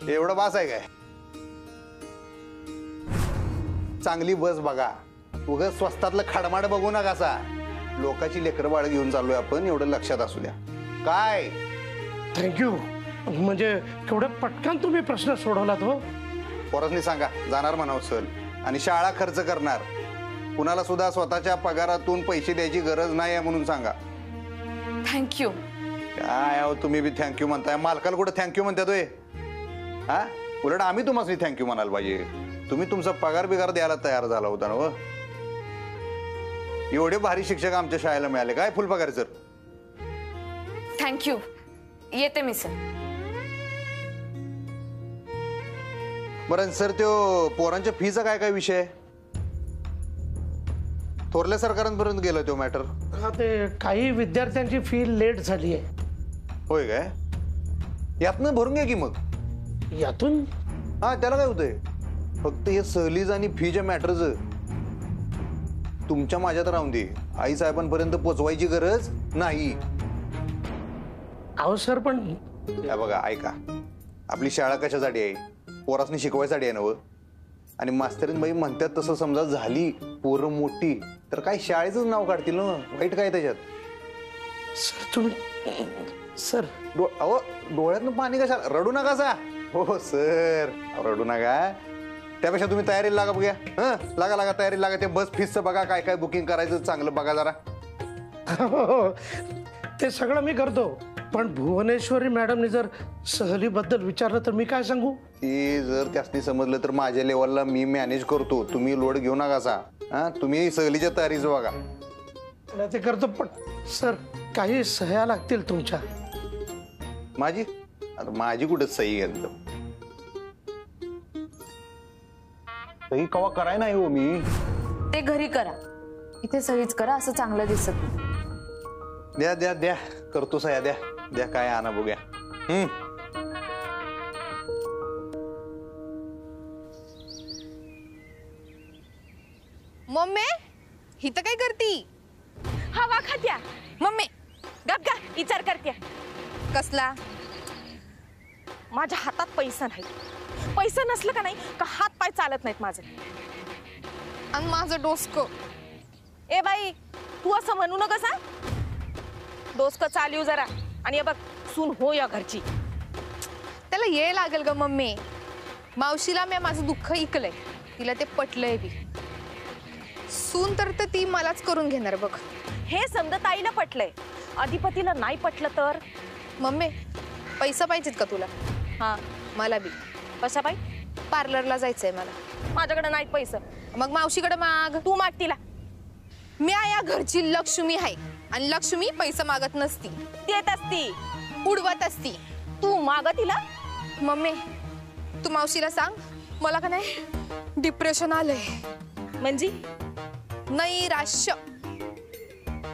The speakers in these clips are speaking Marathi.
एवढं बास आहे काय? चांगली बस बघा, उगाच स्वस्तातलं खडमाड बघू नका असा. लोकांची लेकरं बाळ घेऊन चाललोय आपण, एवढं लक्षात असू द्या. काय थँक्यू. म्हणजे केवढ्या पटकन तुम्ही प्रश्न सोडवलात हो. पोरासनी सांगा जाणार म्हणावं सहल, आणि शाळा खर्च करणार. कुणाला सुद्धा स्वतःच्या पगारातून पैसे द्यायची गरज नाही आहे म्हणून सांगा. थँक्यू. काय अहो तुम्ही बी थँक्यू म्हणताय, मालकाला कुठं थँक्यू म्हणतात होय? हा, उलट आम्ही तुम्हाला थँक्यू म्हणायला पाहिजे. तुम्ही तुमचा पगार बिगार द्यायला तयार झाला होता ना. एवढे भारी शिक्षक आमच्या शाळेला मिळाले, काय फुल पगार सर. थँक्यू. येते मी सर. बरं सर, तो पोरांच्या फीचा काय काय विषय आहे? थोरल्या सरकारांपर्यंत गेलो तो मॅटर. हा, ते काही विद्यार्थ्यांची फी लेट झाली आहे. होय काय? यातनं भरून घ्या की मग. यातून? हा, त्याला काय होतंय? फक्त हे सहलीज आणि फीच्या मॅटरचं तुमच्या माझ्यात राहून दे, आई साहेबांपर्यंत पोचवायची गरज नाही. अहो सर, पण या बघा, ऐका, आपली शाळा कशासाठी आहे? पोरासनी शिकवायसाठी आहे ना. आणि मास्तरीन बाई म्हणतात तसं समजा झाली पोरं मोठी तर काय शाळेचंच नाव काढतील ना. वाईट काय त्याच्यात? सर तुम्ही सर अहो डोळ्यातनं पाणी कशाला? रडू नका सा. हो सर, रडू नका. त्यापेक्षा तुम्ही तयारीला लागा. बघूया, लागा लागा तयारीला लागा. ते बस फीसचं बघा, काय काय बुकिंग करायचं चांगलं बघा जरा. ते सगळं मी करतो, पण भुवनेश्वरी मॅडमने जर सहलीबद्दल विचारलं तर मी काय सांगू? ते जर त्यासनी समजलं तर माझ्या लेवलला मी मॅनेज करतो, तुम्ही लोड घेऊ नका सा. हा, तुम्ही सहलीच्या तयारीचं बघा. ते करतो, पण सर काही सह्या लागतील तुमच्या. माझी? आता माझी कुठं सही घ्याल? सही कवा कराय नाही हो मी. ते घरी करा, इथे सहीच करा, असं चांगलं दिसत नाही. द्या द्या द्या, करतो सह्या. द्या द्या, काय आणा बघूया. मम्मी हिथं काय करती? हवा खात्या. मम्मी गप गा, विचार करत्या. कसला? माझ्या हातात पैसा नाही. पैसा नसलं का नाही का हात पाय चालत नाहीत माझे. आणि माझं डोसकं. ए बाई, तू असं म्हणू नकस. हा, डोसकं चालू जरा. आणि बघ, सून हो या घरची. त्याला ये लागेल ग मम्मी. मावशीला मी माझं दुःख ऐकलंय, तिला ते पटलंय बी. सून तर ती मलाच करून घेणार बघ. हे समजा ताईला पटलंय, अधिपतीला नाही पटलं तर? मम्मी पैसा पाहिजेत का तुला? हा, मला बी. कशा बाई? पार्लरला जायचंय मला. माझ्याकडे नाही पैसा. मग मावशीकडे माग. तू माग तिला. मी या घरची लक्ष्मी आहे, आणि लक्ष्मी पैसा मागत नसती, देत असती, उडवत असती. तू माग तिला. मम्मी तू मावशीला सांग, मला का नाही डिप्रेशन आलंय. म्हणजे नैराश्य.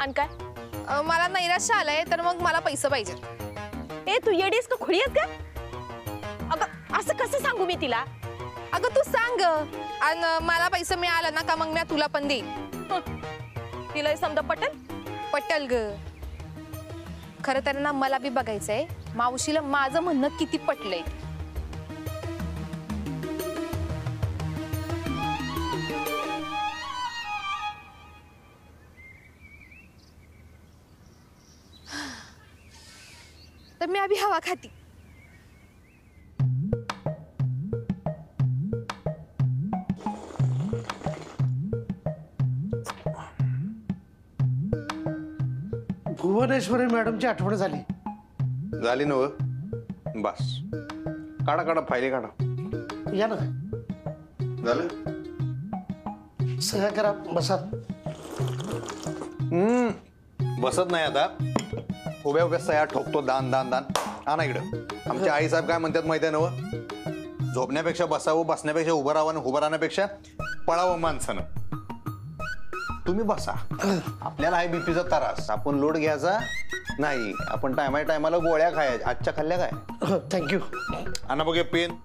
आणि काय? मला नैराश्य आलंय, तर मग मला पैसा पाहिजे. ए, तू येडीस का खुडी आहेस का? अगं असं कसं सांगू मी तिला? अगं तू सांग, आणि मला पैसा मिळाला ना का मग मी तुला पण देईन. तिला समजा पटेल? पटेल ग. खरं तर ना मला बी बघायचंय मावशीला माझं म्हणणं किती पटलंय. तर मी अभी हवा खाती. भुवनेश्वरी मॅडमची आठवण झाली. झाली ना? बस काढा काढा, फायली काढा. या ना. झालं? सह्या करा, बसा. बसत नाही आता. उभ्या उभ्या सह्या ठोकतो. दान दान दान. आणा इकडं. आमच्या आई साहेब काय म्हणतात माहिती आहे ना? झोपण्यापेक्षा बसावं, बसण्यापेक्षा उभं राहावं, आणि उभं राहण्यापेक्षा पळावं माणसानं. तुम्ही बसा. आपल्याला आहे बीपीचा त्रास, आपण लोड घ्यायचा नाही. आपण टायमाला गोळ्या खायच्या. आजच्या खाल्ल्या काय? थँक्यू. आणा बघे पेन.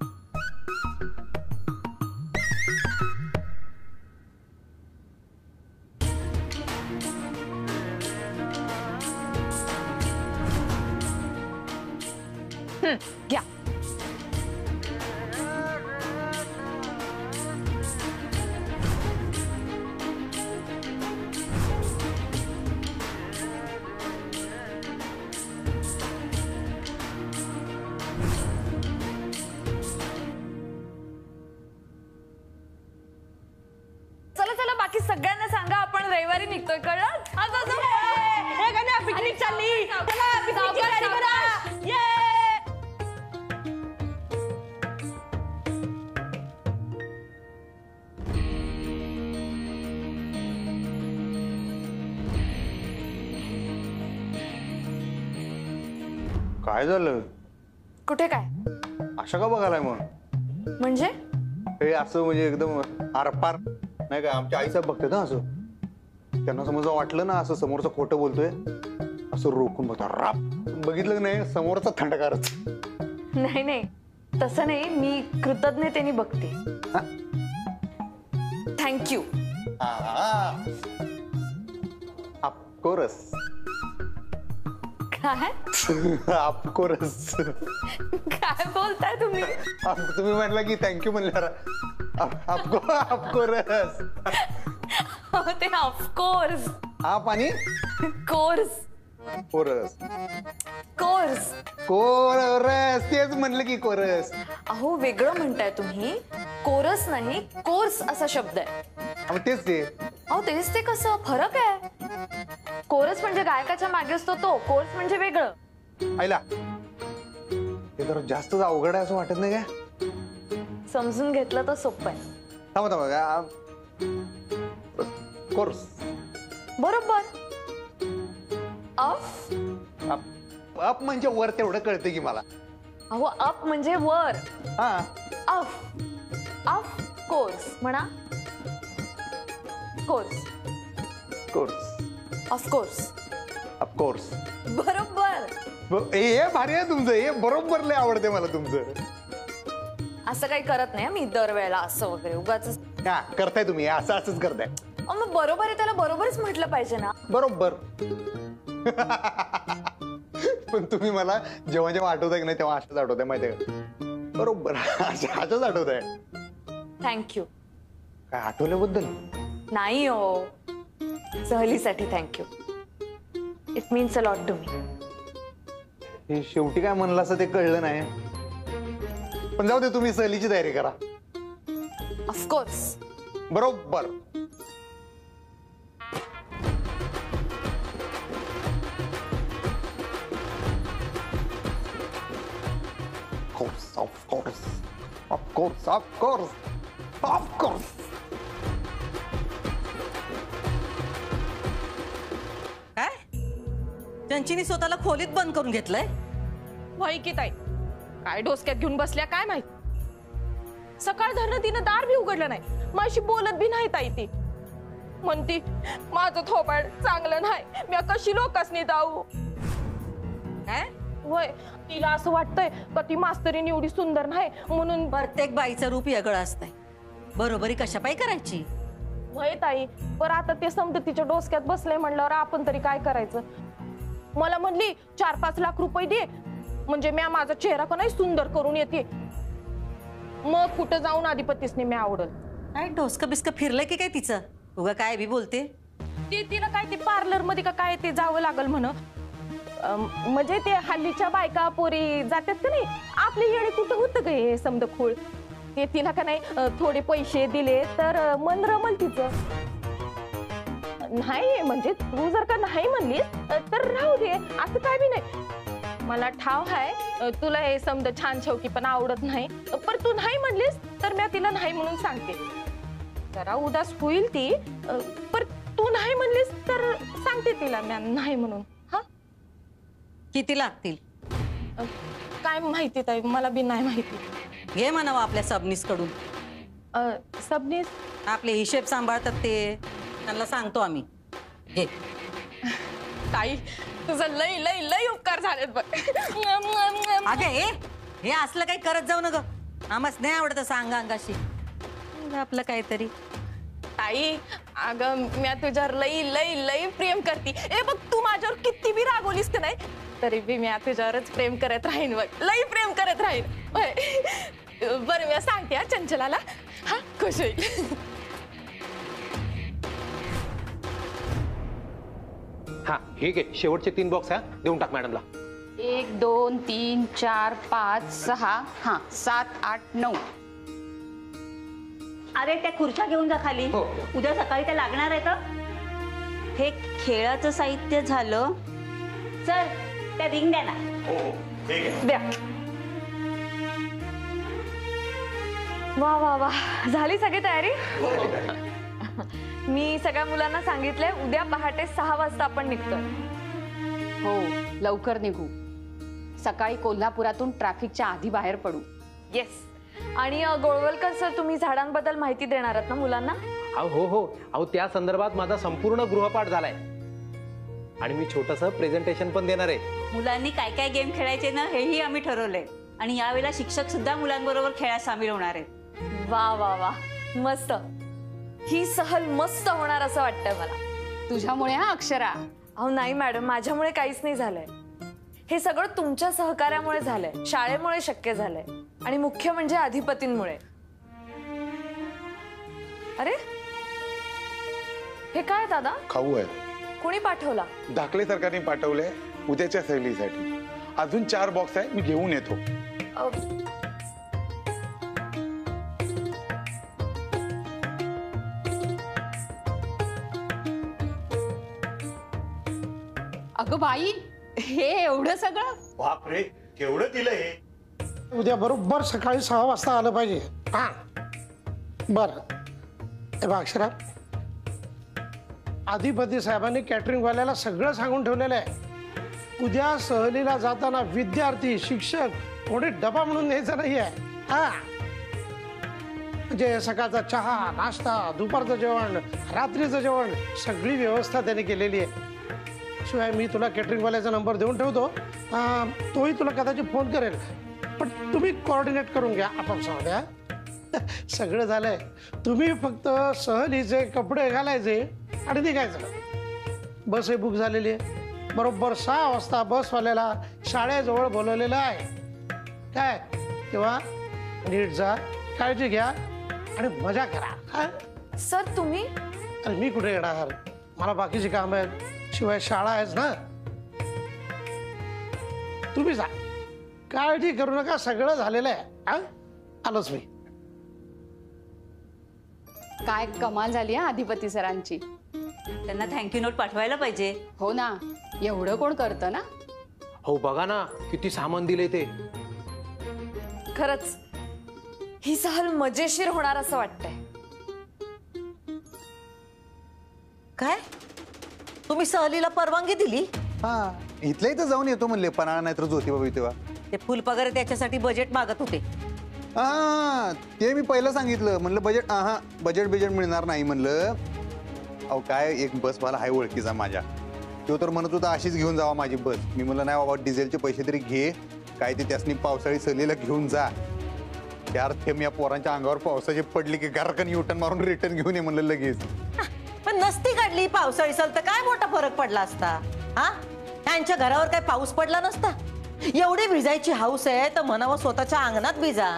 घ्या. काय झालं? कुठे काय अशा का बघायलाय मग? म्हणजे? हे असं म्हणजे एकदम आरपार नाही का? आमच्या आईसाहेब बघतात ना असं, त्यांना समजा वाटलं ना असं समोरचं खोटं बोलतोय, असं रोखून बघता राप. बघितलं नाही समोरचा थंडकारच. नाही नाही, तसं नाही, मी कृतज्ञतेने बघते. थँक्यू. ऑफकोर्स. काय ऑफकोर्स. काय बोलताय तुम्ही? तुम्ही म्हटलं की थँक्यू म्हणल्यावर ऑफकोर्स. ते ऑफकोर्स. आप आणि कोर्स. कोरस. कोर्स. कोरस तेच म्हणलं की कोरस. अहो वेगळं म्हणताय तुम्ही. कोरस नाही, कोर्स असा शब्द आहे. तेच ते. अहो तेच ते कसं? फरक आहे. कोरस म्हणजे गायकाच्या मागे असतो तो, कोर्स म्हणजे वेगळं. आईला ते तर जास्तच अवघड आहे असं वाटत नाही काय? समजून घेतलं तर सोपं आहे. थांबा थांबा. कोर्स. बरोबर. अफ. अप म्हणजे वर तेवढं कळतं की मला. अहो अप म्हणजे वर. हा. अफ. अफ कोर्स म्हणा. कोर्स. कोर्स. ऑफकोर्स. ऑफकोर्स. बरोबर. हे भारी आहे तुमचं. हे बरोबर लय आवडते मला तुमचं. असं काही करत नाही मी दरवेळेला असं वगैरे उगाच. हा करताय तुम्ही असं असंच करताय. मग बरोबर आहे, त्याला बरोबरच म्हटलं पाहिजे ना. बरोबर. पण तुम्ही मला जेव्हा जेव्हा आठवताय की नाही तेव्हा असंच आठवतंय माहितीये का? बरोबर असंच आठवतंय. थँक्यू. काय आठवल्याबद्दल? नाही हो, सहलीसाठी thank you. It means a lot to me. हे शेवटी काय म्हणलं असं ते कळलं नाही. पण जाऊ दे, तुम्ही सहलीची तयारी करा. ऑफकोर्स. बरोबर. Of course. काय त्यांची स्वतःला खोलीत बंद करून घेतलंय? वही की ताई, काय डोसक्यात घेऊन बसल्या काय माहित. सकाळ धरणं तिनं दार बी उघडलं नाही, माझी बोलत बी नाही ताई. ती म्हणती माझं थोबाड चांगलं नाही, मी कशी लोकांनी जाऊ. काय वय तिला असं वाटतंय का ती मास्तरीने एवढी सुंदर नाही म्हणून. प्रत्येक बाईचं रूप वेगळं असतंय. बरोबरी कशा पायी करायची? वय ताई, पर आता ते समजा तिच्या डोसक्यात बसलंय म्हणल्यावर आपण तरी काय करायचं. मला म्हणली 4-5 लाख रुपये दे म्हणजे मी माझा चेहरा का नाही सुंदर करून येते. मग कुठं जाऊन अधिपतीसने मी आवडल. काय डोसकं बिस्क फिरलंय की काय तिचं? उगा काय बी बोलते. तिला काय ते पार्लर मध्ये का काय ते जावं लागल म्हण. म्हणजे ते हल्लीच्या बायका पोरी जातात का नाही, आपली येणे कुठं होतं ग हे समजा खूळ. ते तिला का नाही थोडे पैसे दिले तर मन रमल तिचं. नाही म्हणजे तू जर का नाही म्हणलीस तर राहू दे, असं काय बी नाही. मला ठाव आहे तुला हे समजा छान छौकी पण आवडत नाही, पण तू नाही म्हणलीस तर मी तिला नाही म्हणून सांगते. जरा उदास होईल ती, पण तू नाही म्हणलीस तर सांगते तिला मी नाही म्हणून. हा किती लागतील? काय माहिती ताई, मला बी नाही माहिती. घे म्हणावं आपल्या सबनीस कडून. सबनीस आपले हिशेब सांभाळतात ते, त्यांना सांगतो आम्ही. घे. ताई तुझं लई लई लई उपकार झालेत बघ. अगे हे असलं काही करत जाऊ नका. आम्हाच नाही आवडत असं अंगाशी. आपलं काहीतरी. ताई अगं मी तुझ्यावर लई लई लई प्रेम करते. ए बघ तू माझ्यावर किती बी रागवलीस की नाही तरी बी मी तुझ्यावरच प्रेम करत राहीन बघ, लई प्रेम करत राहीन. बरं मी सांगते हा चंचलाला, हा खुश होईल. हा ठीक आहे, शेवटचे 3 बॉक्स हा देऊन टाक मॅडमला. 1 2 3 4 5 6 हां 7 8 9. अरे त्या खुर्च्या घेऊन जा खाली. हो. उद्या सकाळी त्या लागणार आहे का? हे खेळाचं साहित्य झालं. सर त्या रिंग द्या ना. द्या. वा वा वा, झाली सगळी तयारी? मी सगळ्या मुलांना सांगितलंय उद्या पहाटे 6 वाजता आपण निघतोय. हो लवकर निघू. सकाळी कोल्हापुरातून ट्रॅफिकच्या आधी बाहेर पडू. येस. आणि गोळवलकर सर, तुम्ही झाडांबद्दल माहिती देणार आहात ना मुलांना? अहो त्या संदर्भात माझा संपूर्ण गृहपाठ झालाय आणि मी छोटंसं प्रेझेंटेशन पण देणार आहे. मुलांनी काय काय गेम खेळायचे ना हेही आम्ही ठरवलंय. आणि यावेळेला शिक्षक सुद्धा मुलांबरोबर खेळात सामील होणार आहेत. वा वा वा, मस्त. ही सहल मस्त होणार असं वाटतंय मला. तुझ्यामुळे हा अक्षरा. अहो नाही मॅडम, माझ्यामुळे काहीच नाही झालंय. हे सगळं तुमच्या सहकार्यामुळे झालंय, शाळेमुळे शक्य झालंय आणि मुख्य म्हणजे अधिपतींमुळे. अरे हे काय दादा? खाऊ आहे. कोणी पाठवला? धाकले सरकारने पाठवलंय उद्याच्या सहलीसाठी. अजून 4 बॉक्स आहे, मी घेऊन येतो. अगं बाई, हे एवढं सगळं? बापरे, केवढं दिलं हे. उद्या बरोबर सकाळी 6 वाजता आलं पाहिजे. हा बरं. हे बघ अक्षरा, अधिपती साहेबांनी कॅटरिंगवाल्याला सगळं सांगून ठेवलेलं आहे. उद्या सहलीला जाताना विद्यार्थी शिक्षक कोणी डबा म्हणून न्यायचा नाहीये. हा म्हणजे सकाळचा चहा, नाश्ता, दुपारचं जेवण, रात्रीचं जेवण सगळी व्यवस्था त्याने केलेली आहे. शिवाय मी तुला कॅटरिंगवाल्याचा नंबर देऊन ठेवतो. तोही तुला कदाचित फोन करेल, पण तुम्ही कोऑर्डिनेट करून घ्या आपापसामध्ये. सगळं झालंय. तुम्ही फक्त सहलीचे कपडे घालायचे आणि निघायचं. बस ही बुक झालेली आहे. बरोबर 6 वाजता बसवाल्याला शाळेजवळ बोलवलेलं आहे. काय तेव्हा नीट जा, काळजी घ्या आणि मजा करा. काय सर तुम्ही? अरे मी कुठे येणार, मला बाकीची काम आहेत. शिवाय शाळा आहेच ना. तुम्ही जा, काळजी करू नका, सगळं झालेलं आहे. आलोच मी. काय कमाल झाली हा अधिपती सरांची. त्यांना थँक्यू नोट पाठवायला पाहिजे. हो ना, एवढं कोण करतं ना. हो बघा ना किती सामान दिले ते. खरंच ही सहल मजेशीर होणार असं वाटतंय. काय तुम्ही सहलीला परवानगी दिली? हा, इथल्या इथं जाऊन येतो म्हणले, पन्हाळा नाही तर ज्योतिबा तेव्हा. ते फुलपगार त्याच्यासाठी बजेट मागत होते. हा, ते मी पहिलं सांगितलं, म्हणलं बजेट बजेट मिळणार नाही म्हणलं. अहो काय, एक बस मला हाय ओळखीचा माझ्या, तो तर म्हणत होता अशीच घेऊन जावा माझी बस. मी म्हणलं नाही बाबा, डिझेलचे पैसे तरी घे, काय ते त्यासनी पावसाळी सहलीला घेऊन जा. त्या थेंब या पोरांच्या अंगावर पावसाची पडली की गारकन युटर्न मारून रिटर्न घेऊन ये म्हणलं लगेच. पण नसती काढली पावसाळी सहल तर काय मोठा फरक पडला असता. हा, त्यांच्या घरावर काय पाऊस पडला नसता. एवढी भिजायची हाऊस आहे तर म्हणावं स्वतःच्या अंगणात भिजा.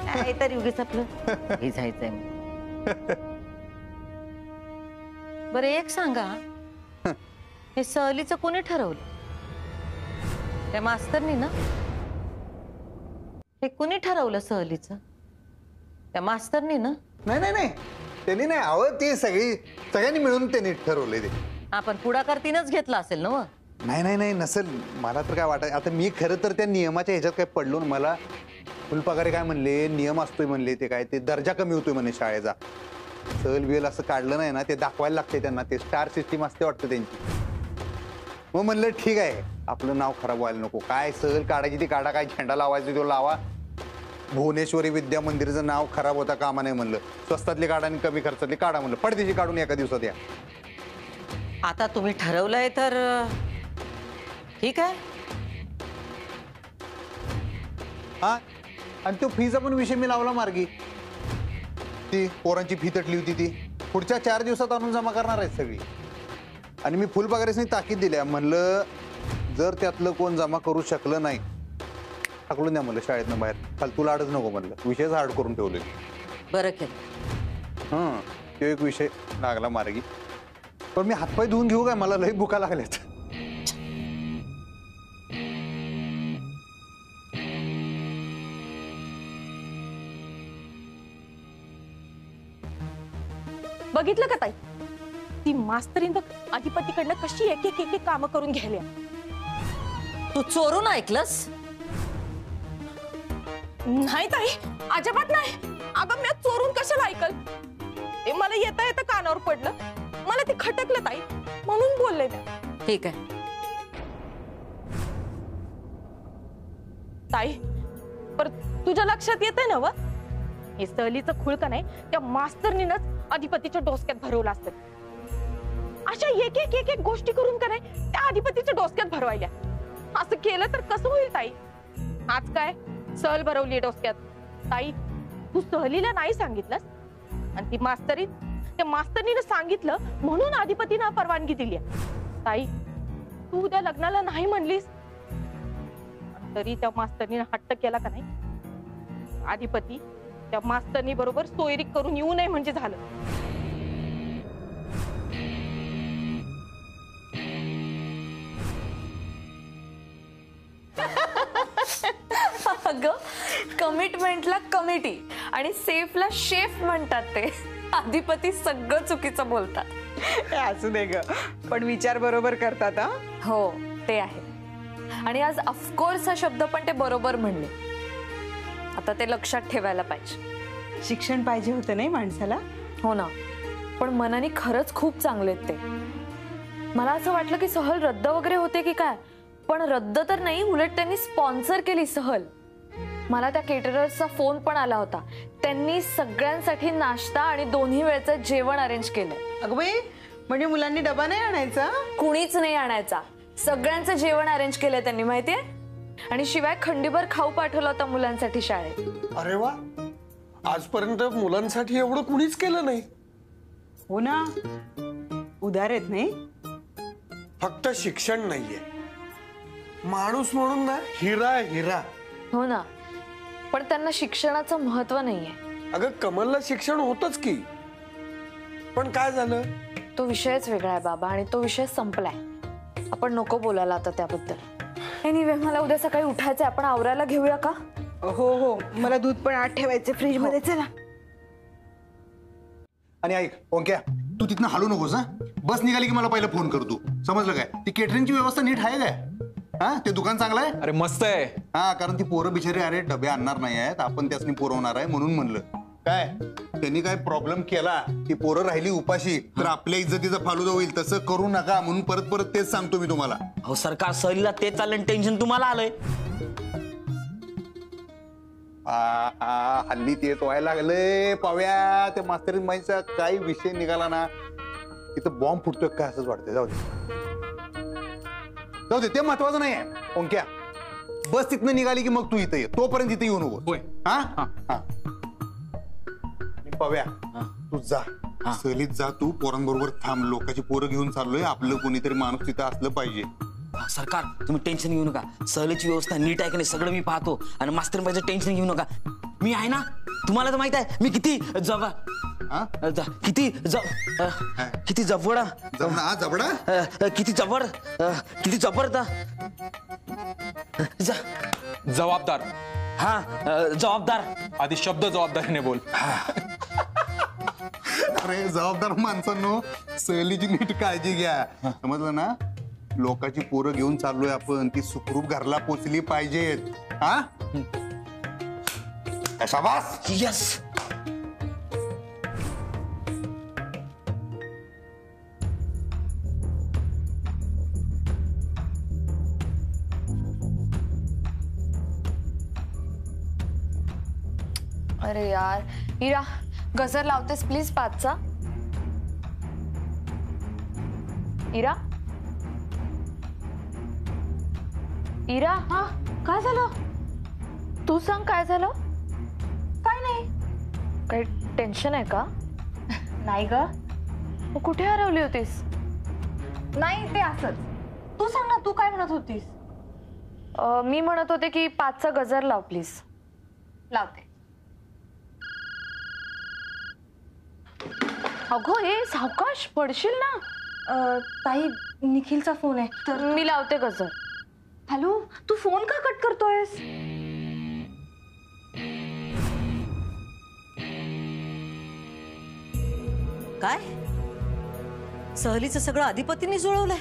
काहीतरी उगीच आपलं भिजायचंय. बरं एक सांगा, हे सहलीचं कोणी ठरवलं? त्या मास्तरनी ना? हे कोणी ठरवलं सहलीचं? त्या मास्तरनी ना? नाही त्यांनी नाही. अहो ते सगळ्यांनी मिळून त्यांनी ठरवलंय ते. आपण पुढाकार तिनंच घेतला असेल ना? नाही नसेल. मला तर काय वाटत, आता मी खरं तर त्या नियमाच्या ह्याच्यात काय पडलो ना. मला फुलपगारी काय म्हणले, नियम असतोय म्हणले, ते काय ते दर्जा कमी होतोय म्हणे शाळेचा. सहल बिल असं काढलं नाही ना, ते दाखवायला लागते त्यांना. ते स्टार सिस्टीम असते वाटतं त्यांची. मग म्हणलं ठीक आहे, आपलं नाव खराब व्हायला नको. काय सहल काढायची ती काढा, काय झेंडा लावायचा तो लावा. भुवनेश्वरी विद्या मंदिरचं नाव खराब होता कामा नाही म्हणलं. स्वस्तातली काढा आणि कमी खर्चातली काढा म्हणलं. पडदेशी काढून एका दिवसात या. आता तुम्ही ठरवलंय तर ठीक आहे. हा, आणि तो फीचा पण विषय मी लावला मार्गी. ती पोरांची फी तटली होती, ती पुढच्या 4 दिवसात आणून जमा करणार आहेत सगळी. आणि मी फुलपगारीसनी ताकीद दिल्या, म्हणलं जर त्यातलं कोण जमा करू शकलं नाही, टाकलून द्या म्हणलं शाळेतनं बाहेर. फालतू लाडच नको म्हणलं. विषयच हार्ड करून ठेवले. बरं केलं. तो एक विषय लागला मार्गी. पण मी हातपाय धुवून घेऊ काय, मला लई भुका लागल्यात. बघितलं का ताई, ती मास्तरीन बघ अधिपतीकडनं कशी एक एक कामं करून घ्यायल्या. तू चोरून ऐकलंस? नाही ताई, अजिबात नाही. अगं मी चोरून कशाला ऐकल? मला येता येता कानावर पडलं, मला ते खटकलं ताई, म्हणून बोलले. ठीक आहे, ताई पर तुझ्या लक्षात येतंय ना व हे सहलीचं खुळ का नाही त्या मास्तरनीनच अधिपतीच्या डोसक्यात भरवलं असतं. अशा एक एक एक एक गोष्टी करून का नाही त्या अधिपतीच्या डोसक्यात भरवायल्या. असं केलं तर कसं होईल ताई? आज काय सहल भरवली डोसक्यात. ताई तू सहलीला नाही सांगितलंस आणि ती त्या मास्तरीने सांगितलं म्हणून अधिपतीनं परवानगी दिली. ताई तू उद्या लग्नाला नाही म्हणलीस तरी त्या मास्तरीने हट्ट केला का नाही. अधिपती त्या मास्तरनी बरोबर सोयरीक करून येऊ नये म्हणजे झालं. अगं कमिटमेंटला कमिटी आणि सेफला शेफ म्हणतात ते. अधिपती सगळं चुकीचं बोलतात. असू दे ग पण विचार बरोबर करतात. हा हो ते आहे. आणि आज ऑफकोर्स हा शब्द पण ते बरोबर म्हणले. आता ते लक्षात ठेवायला पाहिजे. शिक्षण पाहिजे होतं नाही माणसाला. हो ना पण मनाने खरंच खूप चांगले ते. मला असं वाटलं की सहल रद्द वगैरे होते की काय पण रद्द तर नाही उलट त्यांनी स्पॉन्सर केली सहल. मला त्या केटरर्सचा फोन पण आला होता. त्यांनी सगळ्यांसाठी नाश्ता आणि दोन्ही वेळचं जेवण अरेंज केलंय. अगं बाई म्हणजे मुलांनी डबा नाही आणायचा. कुणीच नाही आणायचा. सगळ्यांचं जेवण अरेंज केलंय त्यांनी माहितीये. आणि शिवाय खंडीभर खाऊ पाठवला होता मुलांसाठी शाळेत. अरे वा आजपर्यंत मुलांसाठी एवढं कुणीच केलं नाही. हो ना उदार आहेत नाही. फक्त शिक्षण नाहीये माणूस म्हणून ना हिरा हिरा. हो ना पण त्यांना शिक्षणाचं महत्व नाहीये. अगं कमलला शिक्षण होतच की पण काय झालं. तो विषयच वेगळा आहे बाबा आणि तो विषय संपलाय. आपण नको बोलायला आता त्याबद्दल. एनिवे मला उद्या सकाळी उठायचंय. आपण आवरायला घेऊया का. हो हो मला दूध पण आत ठेवायचे फ्रीज मध्ये. चला. आणि ऐक ओंक्या तू तिथनं हलू नकोस. हा बस निघाली की मला पहिलं फोन कर तू. समजलं काय. ती केटरिंगची व्यवस्था नीट आहे काय. हा ते दुकान चांगलं आहे. अरे मस्त आहे. हा कारण ती पोरं बिचारी अरे डबे आणणार नाही आहेत आपण त्यासनी पुरवणार आहे म्हणून म्हणलं. काय त्यांनी काय प्रॉब्लेम केला ती पोरं राहिली उपाशी तर आपल्या इज्जतीचा फालुदा होईल. तसं करू नका म्हणून परत परत तेच सांगतो मी तुम्हाला. अहो सरकार सहलीला तेच चाललं टेन्शन तुम्हाला आलंय. हल्ली तेच व्हायला लागले पाव्या. त्या मास्तरी माईचा काही विषय निघाला ना तिथं बॉम्ब फुटतोय काय असंच वाटतंय. जाऊ दे ते महत्वाचं नाही आहे. ओंक्या बस तिथनं निघाली की मग तू इथं ये. तोपर्यंत इथे येऊ नको. हा पव्या तू जा सहलीत जा. तू पोरांबरोबर थांब. लोकांची पोरं घेऊन चाललोय. आपलं कोणीतरी माणूस तिथं असलं पाहिजे. सरकार तुम्ही टेन्शन घेऊ नका. सहलीची व्यवस्था नीट आहे की नाही सगळं मी पाहतो. आणि मास्तर बाईचं टेन्शन घेऊ नका. मी आहे ना. तुम्हाला तर माहित आहे मी किती किती जबडा किती जबर जबाबदार. हा जबाबदार. आधी शब्द जबाबदारीने बोल. अरे जबाबदार माणसांनो सहलीची नीट काळजी घ्या. समजलं ना. लोकांची पोरं घेऊन चाललोय आपण. ती सुखरूप घरला पोचली पाहिजेत. हा शाबास. यस. अरे यार इरा गजर लावतेस प्लीज 5चा. इरा इरा. हा काय झालं. तू सांग काय झालं. काय नाही. काही टेन्शन आहे का. नाही ग. कुठे हरवली होतीस. नाही ते असंच. तू सांग ना तू काय म्हणत होतीस. मी म्हणत होते की 5चा गजर लाव प्लीज. लावते. अगं हे सावकाश पडशील ना. ताई निखिलचा फोन आहे तर मी लावते गजर. हॅलो तू फोन का कट करतोयस. काय सहलीचं सगळं अधिपतींनी जुळवलंय.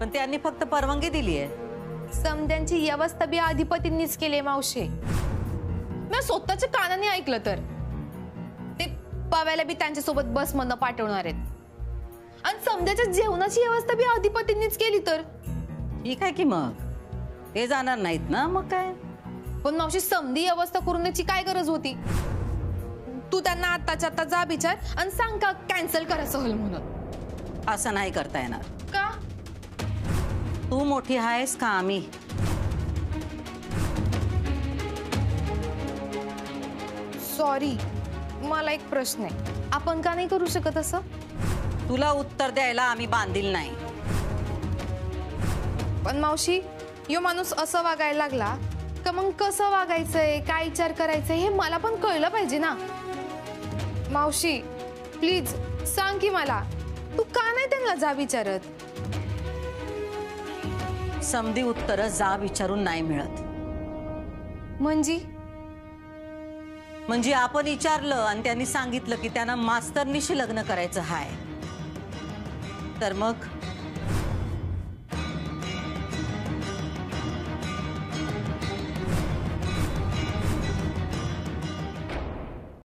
पण त्यांनी फक्त परवानगी दिली आहे. समद्यांची व्यवस्था बी अधिपतींनीच केली मावशी. मी स्वतःच्या कानाने ऐकलं तर ते पाव्याला बी त्यांच्यासोबत बसमधनं पाठवणार आहेत. आणि समद्याच्या जेवणाची व्यवस्था बी अधिपतींनीच केली तर ठीक आहे की मग ते जाणार नाहीत ना, मग काय. पण मावशी समधी अवस्था करून द्यायची काय गरज होती? तू त्यांना आत्ताच्या आता जा विचार आणि सांग का कॅन्सल करा सहल म्हणून. असं नाही करता येणार. का? तू मोठी आहेस का आम्ही? सॉरी, मला एक प्रश्न आहे. आपण का नाही करू शकत असं? तुला उत्तर द्यायला आम्ही बांधील नाही. पण मावशी, यो माणूस असं वागायला लागला का मग कसं वागायचंय, काय विचार करायचंय हे मला पण कळलं पाहिजे ना. मावशी प्लीज सांग की मला, तू का नाही त्यांना जा विचारत? समधी उत्तर जा विचारून नाही मिळत. म्हणजे आपण विचारलं आणि त्यांनी सांगितलं की त्यांना मास्तरनीशी लग्न करायचं हाय, तर मग